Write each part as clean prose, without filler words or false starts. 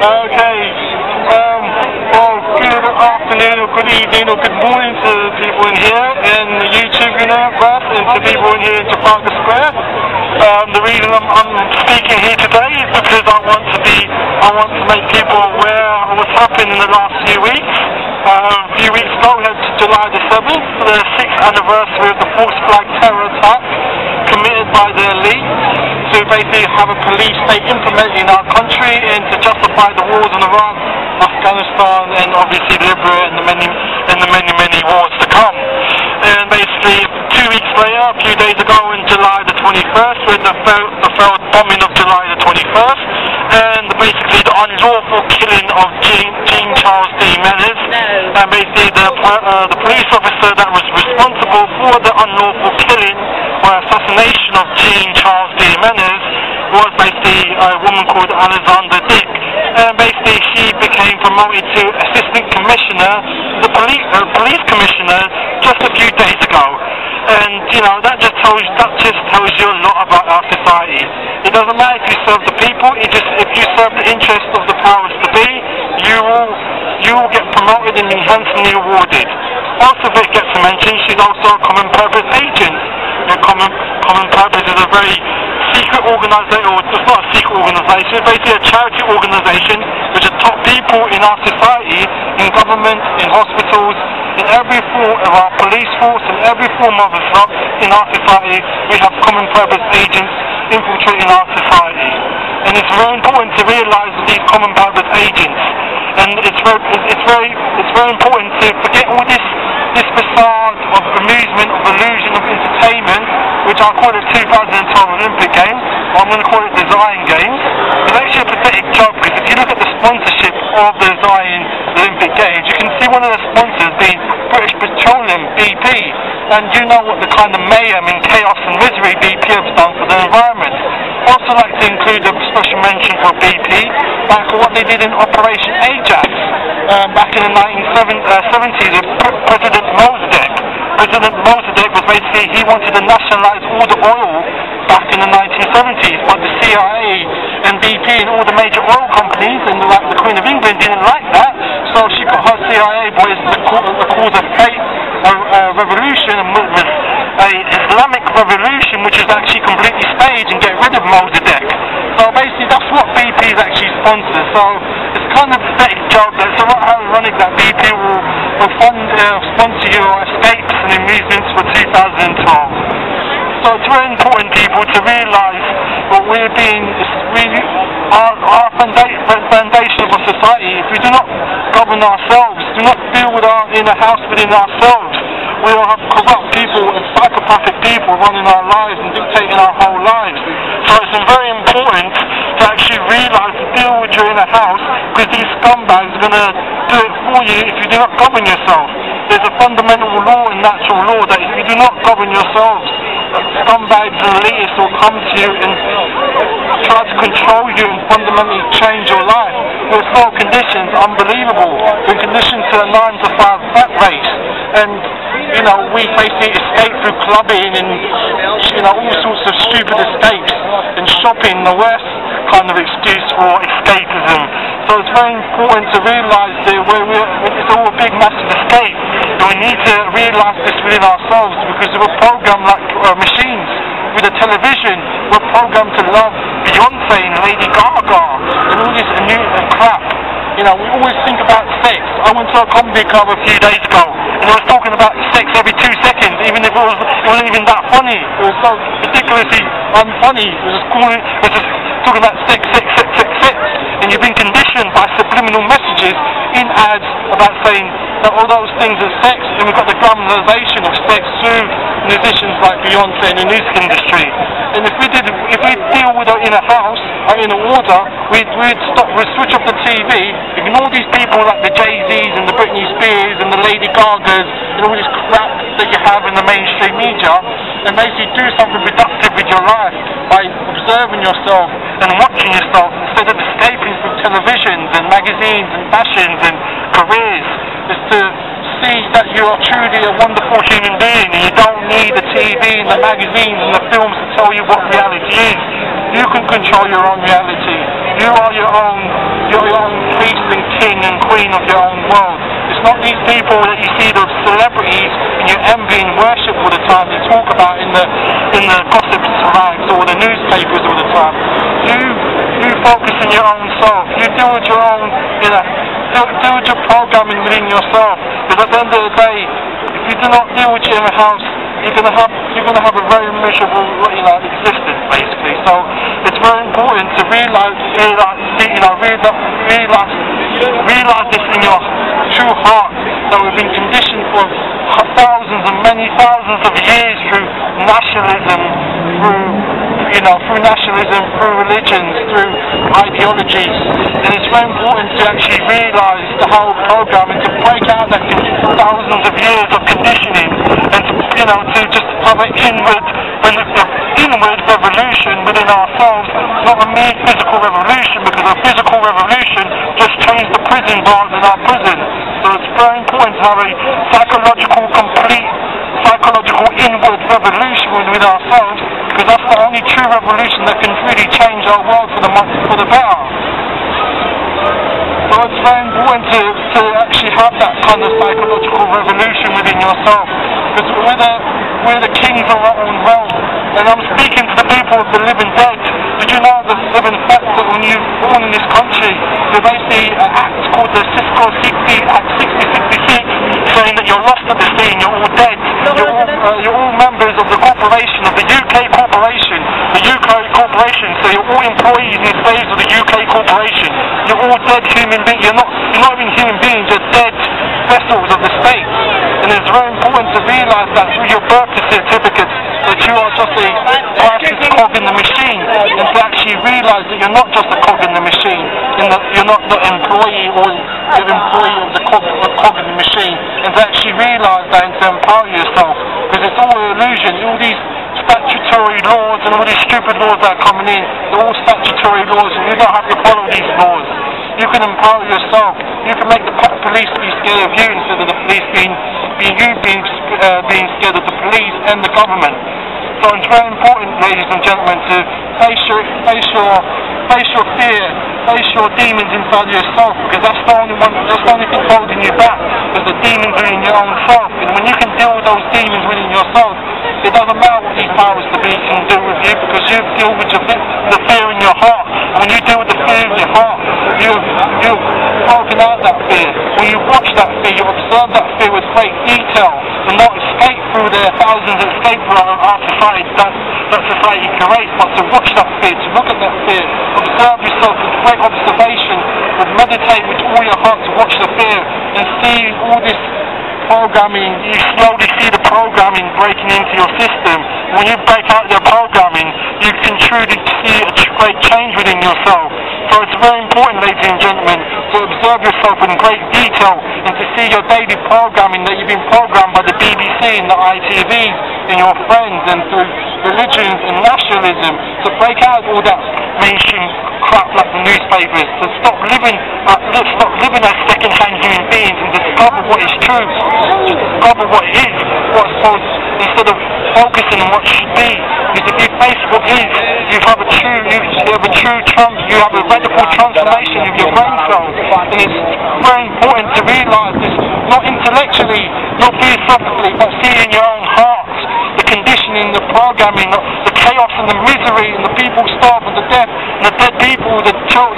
Okay. Well, good afternoon or good evening or good morning to people in here in the YouTube universe and to people in here in Trafalgar Square. The reason I'm speaking here today is because I want to make people aware of what's happened in the last few weeks. A few weeks ago we had July the 7th, the 6th anniversary of the false flag terror attack committed by the elite to basically have a police state implemented in our country and to justify the wars in Iran, Afghanistan and obviously Libya and the many wars to come. And basically 2 weeks later, a few days ago in July the 21st, we had the failed bombing of July the 21st and basically the unlawful killing of Jean Charles de Menezes. And basically the police officer that was responsible for the unlawful killing or assassination of Jean Charles de Menezes was basically a woman called and basically she became promoted to assistant commissioner, the police commissioner, just a few days ago. And you know that just tells you a lot about our society. It doesn't matter if you serve the people; if you serve the interests of the powers to be, you will get promoted and handsomely awarded. Also, if it gets mentioned, she's also a common purpose agent. Common purpose is a very secret organisation, or it's not a secret organisation, it's basically a charity organisation which are top people in our society, in government, in hospitals, in every form of our police force, in every form of in our society, we have common purpose agents infiltrating our society. And it's very important to realise these common purpose agents. And it's very important to forget all this facade of amusement, of illusion, of entertainment, which I call it 2012 Olympic Games, or I'm going to call it the Zion Games. It's actually a pathetic joke because if you look at the sponsorship of the Zion Olympic Games, you can see one of the sponsors being British Petroleum, BP, and you know what the kind of mayhem and chaos and misery BP has done for the environment. I'd also like to include a special mention for BP, like what they did in Operation Ajax back in the 1970s with President Mossadegh. President Mossadegh was basically, he wanted to nationalise all the oil back in the 1970s, but the CIA and BP and all the major oil companies and like the Queen of England didn't like that, so she got her CIA boys to cause a fake revolution, and was a Islamic revolution which is actually completely staged and get rid of Mossadegh. So basically that's what BP is actually sponsored. So it's kind of a pathetic joke. It's a lot ironic that BP will sponsor your escapes and amusements for 2012. So it's very important, people, to realise what we're being, our foundation of our society. If we do not govern ourselves, do not deal with our inner house within ourselves, we will have corrupt people and psychopathic people running our lives and dictating our whole lives. So it's very important to actually realise to deal with your inner house, because these scumbags are going to do it for you if you do not govern yourself. There's a fundamental law and natural law that if you do not govern yourselves, scumbags and elitists will come to you and try to control you and fundamentally change your life. Your soul conditions unbelievable. We're conditioned to a 9-to-5 fat race, and you know, we basically escape through clubbing and you know, all sorts of stupid escapes, and shopping, the worst kind of excuse for escapism. So it's very important to realise that it's all a big massive escape, and we need to realise this within ourselves, because we're programmed like machines. With the television, we're programmed to love Beyonce and Lady Gaga and all this new crap. You know, we always think about sex. I went to a comedy club a few days ago and I was talking about sex every 2 seconds, even if it wasn't even that funny. It was so ridiculously unfunny. It was just talking about sex. And you've been conditioned by subliminal messages in ads about saying that all those things are sex, and we've got the glamorization of sex through musicians like Beyonce in the music industry. And if we deal with our inner house, our inner order, we'd switch off the TV, ignore these people like the Jay-Z's and the Britney Spears and the Lady Gagas and all this crap that you have in the mainstream media, and basically do something productive with your life by observing yourself and watching yourself instead of escaping from televisions and magazines and fashions and careers. Is to see that you are truly a wonderful human being, and you don't need the TV and the magazines and the films to tell you what reality is. You can control your own reality. You are your own your own priest and king and queen of your own world. It's not these people that you see, the celebrities, and you envy and worship all the time, you talk about in the gossip rags or the newspapers all the time. You focus on your own self. You deal with your own, deal with your programming within yourself. Because at the end of the day, if you do not deal with your inner house, you're gonna have a very miserable, existence basically. So it's very important to realize this in your true heart, that we've been conditioned for thousands and many thousands of years through nationalism, through religions, through ideologies, and it's very important to actually realize the whole program and to break out that thousands of years of conditioning, and to just have an inward revolution within ourselves, not a mere physical revolution, because a physical revolution just changed the prison bars in our prison. So it's very important to have a complete psychological inward revolution within ourselves, because that's the only true revolution that can really change our world for the better. So it's very important to actually have that kind of psychological revolution within yourself, because we're the kings of our own realm. And I'm speaking to the people of the living dead. Did you know the living fact that when you're born in this country, there's basically an act called the Cisco 60 Act 6066, saying that you're lost at the sea and you're all dead. You're all members of the corporation, of the UK corporation, so you're all employees and slaves of the UK corporation. You're all dead human beings. You're not even human beings, you're dead vessels of the state. And it's very important to realise that through your birth certificates, that you are just a precious cog in the machine, and to actually realise that you're not just a cog in the machine, and that you're not the employee or the employee of the cog in the machine, and to actually realise that and to empower yourself, because it's all an illusion. All these statutory laws and all these stupid laws that are coming in, they're all statutory laws, and you don't have to follow these laws. You can empower yourself. You can make the police be scared of you instead of the police being scared of the police and the government. So it's very important, ladies and gentlemen, to face your fear, face your demons inside yourself, because that's the only thing holding you back, is the demons within your own self. And when you can deal with those demons within yourself, it doesn't matter what these powers to be can do with you, because you deal with the fear in your heart. And when you deal with the fear in your heart, you've broken out that fear. When you watch that fear, you observe that fear with great detail, and not escape through the thousands that escape through our society, that society creates, but to watch that fear, to look at that fear, observe yourself with great observation, and meditate with all your heart to watch the fear, and see all this programming. You slowly see the programming breaking into your system. When you break out your programming, you can truly see a great change within yourself. So it's very important, ladies and gentlemen, to observe yourself in great detail, and to see your daily programming that you've been programmed by the BBC and the ITVs and your friends, and through religions and nationalism, to break out all that mainstream crap like the newspapers, to stop living as second-hand human beings, and discover what is true, discover what is, what's false, instead of focusing on what should be. Because if you face what is, you have a radical transformation of your brain cells, and it's very important to realise this, not intellectually, not philosophically, but see in your own heart the conditioning, the programming, the chaos and the misery, and the people starve and the death, and the dead people, the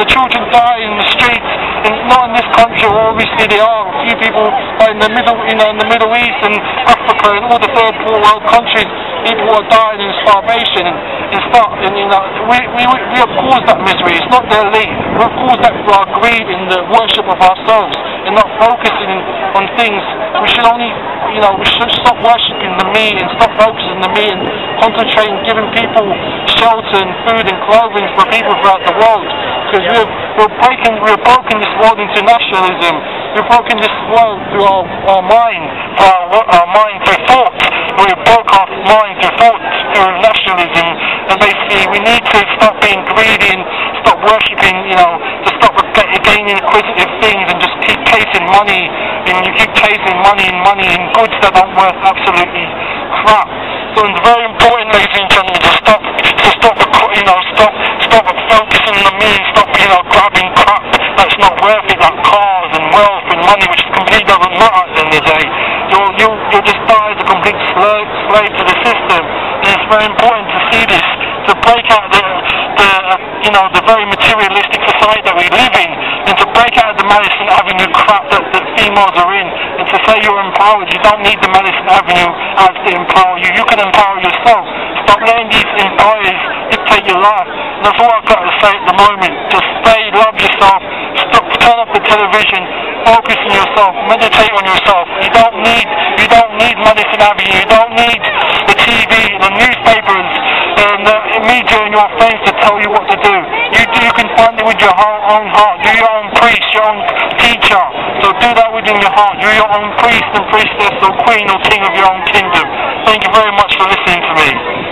children die in the streets, and not in this country, or obviously there are a few people in the Middle East and Africa and all the third world countries, people are dying in starvation, we have caused that misery. It's not their elite. We have caused that through our greed in the worship of ourselves, and not focusing on things. We should we should stop worshipping the me, and stop focusing on the me, and concentrate on giving people shelter and food and clothing for people throughout the world. Because we're broken this world into nationalism. We've broken this world through our mind, our mind through thought. We broke our mind through thought, through nationalism, and basically we need to stop being greedy and stop worshipping, to stop gaining inquisitive things and just keep chasing money, and you keep chasing money and goods that aren't worth absolutely crap. So it's very important, ladies and gentlemen, to stop focusing on the me, and stop, grabbing crap that you'll just die as a complete slave to the system. And it's very important to see this, to break out the very materialistic society that we live in, and to break out the Madison Avenue crap that females are in, and to say you're empowered. You don't need the Madison Avenue as to empower you. You can empower yourself. Stop letting these employers dictate your life. And that's all I've got to say at the moment. Just stay, love yourself, stop, turn off the television, focus on yourself, meditate on yourself. You don't need Madison Avenue, you don't need the TV, the newspapers, and the media and your friends to tell you what to do. You can find it with your own heart. You're your own priest, your own teacher. So do that within your heart. You're your own priest and priestess or queen or king of your own kingdom. Thank you very much for listening to me.